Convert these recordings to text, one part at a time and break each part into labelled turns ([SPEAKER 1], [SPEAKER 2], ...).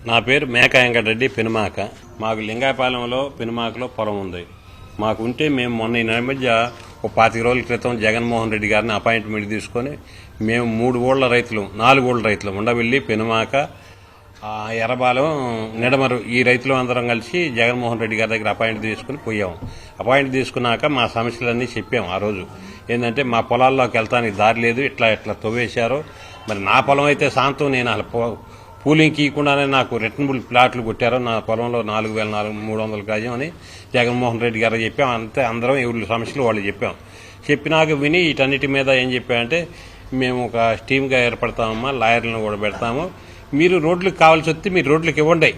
[SPEAKER 1] నా పేరు మేక వెంకటరెడ్డి పెనుమాక. మాకు లింగాయపాలెంలో పెనుమాకలో పొలం ఉంది. మాకు ఉంటే మేము మొన్న ఈ మధ్య ఒక 25 రోజుల క్రితం జగన్మోహన్ రెడ్డి గారిని అపాయింట్మెంట్ తీసుకొని మేము 3 ఊళ్ళ రైతులు 4 ఊళ్ళ రైతులు ఉండవెల్లి పెనుమాక ఎర్రబాలెం నిడమరు ఈ రైతులు అందరం కలిసి జగన్మోహన్ రెడ్డి గారి దగ్గర అపాయింట్ తీసుకుని పోయాము. అపాయింట్ తీసుకున్నాక మా సమస్యలన్నీ చెప్పాము. ఆ రోజు ఏంటంటే మా పొలాల్లోకి వెళ్తానికి దారి లేదు, ఇట్లా తవ్వేశారు. మరి నా పొలం అయితే శాంతం, నేను అలా పూలింగ్ ఇవ్వకుండానే నాకు రిటర్నబుల్ ప్లాట్లు కొట్టారు. నా పొలంలో 4,300 గజం అని జగన్మోహన్ రెడ్డి గారు చెప్పాం. అంతే, అందరం ఎవరి సమస్యలు వాళ్ళు చెప్పాం. చెప్పినాక విని వీటన్నిటి మీద ఏం చెప్పామంటే, మేము ఒక టీమ్గా ఏర్పడతామమ్మా, లాయర్లను కూడా పెడతాము, మీరు రోడ్లకు కావాల్సి వస్తే మీరు రోడ్లకు ఇవ్వండి,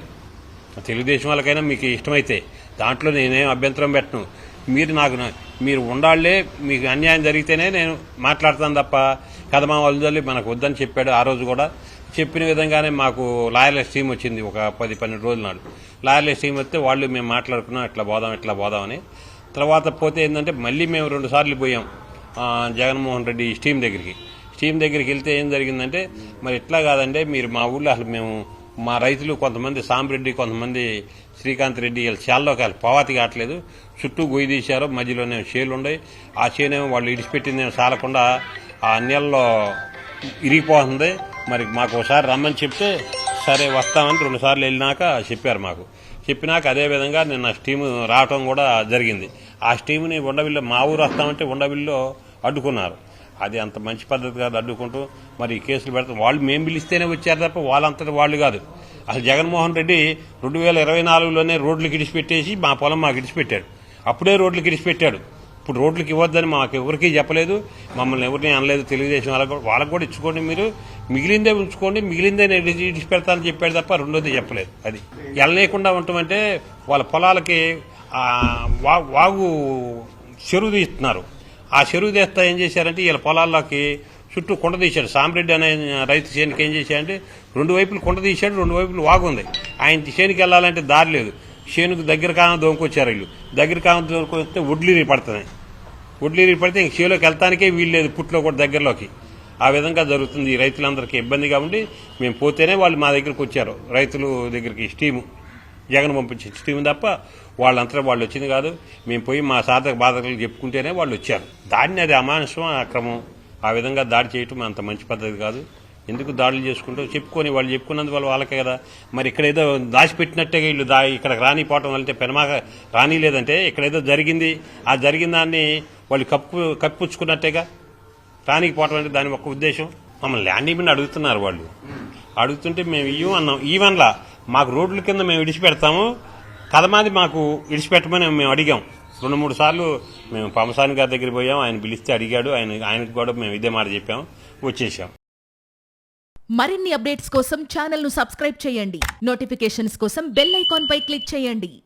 [SPEAKER 1] తెలుగుదేశం వాళ్ళకైనా మీకు ఇష్టమైతే దాంట్లో నేనేం అభ్యంతరం పెట్టను, మీరు ఉండాళ్లే, మీకు అన్యాయం జరిగితేనే నేను మాట్లాడతాను తప్ప కదమా వదిలి మనకు వద్దని చెప్పాడు. ఆ రోజు కూడా చెప్పిన విధంగానే మాకు లాయర్లెస్ టీం వచ్చింది. ఒక 10-12 రోజుల నాడు లాయర్లెస్ టీం వస్తే వాళ్ళు మేము మాట్లాడుకున్నాం ఇట్లా పోదామని. తర్వాత పోతే ఏంటంటే మళ్ళీ మేము 2 సార్లు పోయాం జగన్మోహన్ రెడ్డి స్టీమ్ దగ్గరికి వెళ్తే ఏం జరిగిందంటే, మరి ఇట్లా కాదంటే మీరు మా ఊళ్ళో అసలు మేము మా రైతులు కొంతమంది సాంబరెడ్డి, కొంతమంది శ్రీకాంత్ రెడ్డి వీళ్ళు చేల్లోకి పవాతి కావట్లేదు, చుట్టూ గొయ్యి తీశారు, మధ్యలోనే చేలు ఉన్నాయి, ఆ చేనేమో వాళ్ళు ఇడిచిపెట్టిందేమో చాలకుండా ఆ నీళ్ళలో ఇరిగిపోతుంది, మరి మాకు ఒకసారి రమ్మని చెప్తే సరే వస్తామని 2 సార్లు వెళ్ళినాక చెప్పారు. మాకు చెప్పినాక అదేవిధంగా నిన్న స్టీము రావటం కూడా జరిగింది. ఆ స్టీముని ఉండవిల్లో మా ఊరు వస్తామంటే ఉండవిల్లో అడ్డుకున్నారు. అది అంత మంచి పద్ధతి కాదు, అడ్డుకుంటూ మరి కేసులు పెడతాం. వాళ్ళు మేము పిలిస్తేనే వచ్చారు తప్ప వాళ్ళంతటి వాళ్ళు కాదు. అసలు జగన్మోహన్ రెడ్డి 2024లోనే రోడ్లకు ఇడిచిపెట్టేసి మా పొలం మాకు ఇడిచిపెట్టాడు. అప్పుడే రోడ్లకు ఇడిచిపెట్టాడు. ఇప్పుడు రోడ్లకు ఇవ్వద్దని మాకు ఎవరికీ చెప్పలేదు, మమ్మల్ని ఎవరిని అనలేదు. తెలుగుదేశం వాళ్ళకు కూడా ఇచ్చుకోండి, మీరు మిగిలిందే ఉంచుకోండి, మిగిలిందే నేను ఇడిచిపెడతానని చెప్పాడు తప్ప రెండోది చెప్పలేదు. అది వెళ్ళలేకుండా ఉండటమంటే వాళ్ళ పొలాలకి వాగు చెరువు తీస్తున్నారు. ఆ చెరువు తీస్తా ఏం చేశారంటే వీళ్ళ పొలాల్లోకి చుట్టూ కొండ తీశాడు. సాంబరెడ్డి అనే రైతు చేనికి ఏం చేశాడంటే 2 వైపులు కొండ తీశాడు, 2 వైపులు వాగు ఉంది. ఆయన చేనికి వెళ్ళాలంటే దారి లేదు. చేనుకు దగ్గర కాలం దోముకొచ్చారు. వీళ్ళు దగ్గర కాలం దోముకొస్తే వడ్లీరి పడితే ఇంక చేలోకి వెళ్తానికే వీలు లేదు, పుట్లో కూడా దగ్గరలోకి. ఆ విధంగా జరుగుతుంది. ఈ రైతులందరికీ ఇబ్బందిగా ఉండి మేము పోతేనే వాళ్ళు మా దగ్గరకు వచ్చారు. రైతుల దగ్గరికి స్టీము జగన్ పంపించిన స్టీము తప్ప వాళ్ళంతా వాళ్ళు వచ్చింది కాదు. మేము పోయి మా సాధక బాధకులు చెప్పుకుంటేనే వాళ్ళు వచ్చారు. దాడిని అది అమానుషం, అక్రమం. ఆ విధంగా దాడి చేయటం అంత మంచి పద్ధతి కాదు. ఎందుకు దాడులు చేసుకుంటూ వాళ్ళు చెప్పుకున్నందువల్ల వాళ్ళకే కదా. మరి ఇక్కడ ఏదో దాచిపెట్టినట్టే వీళ్ళు ఇక్కడికి రానిపోవటం అంటే పెనమాక రానిలేదంటే ఇక్కడ ఏదో జరిగింది, ఆ జరిగిన దాన్ని వాళ్ళు కప్పిపుచ్చుకున్నట్టేగా. రానిపోవటం అంటే దాని ఒక ఉద్దేశం. మమ్మల్ని ల్యాండ్ ఇవ్వని అడుగుతున్నారు. వాళ్ళు అడుగుతుంటే మేము అన్నాం. ఈవెన్లా మాకు రోడ్ల కింద మేము విడిచిపెడతాము, కదమాది మాకు విడిచిపెట్టమని మేము అడిగాం. 2-3 సార్లు మేము పమసాని గారి దగ్గర పోయాం. ఆయన పిలిస్తే అడిగాడు. ఆయనకు కూడా మేము ఇదే మాట చెప్పాం, వచ్చేసాం.
[SPEAKER 2] మరిన్ని అప్డేట్స్ కోసం ఛానల్ ను సబ్స్క్రైబ్ చేయండి. నోటిఫికేషన్స్ కోసం బెల్ ఐకాన్ పై క్లిక్ చేయండి.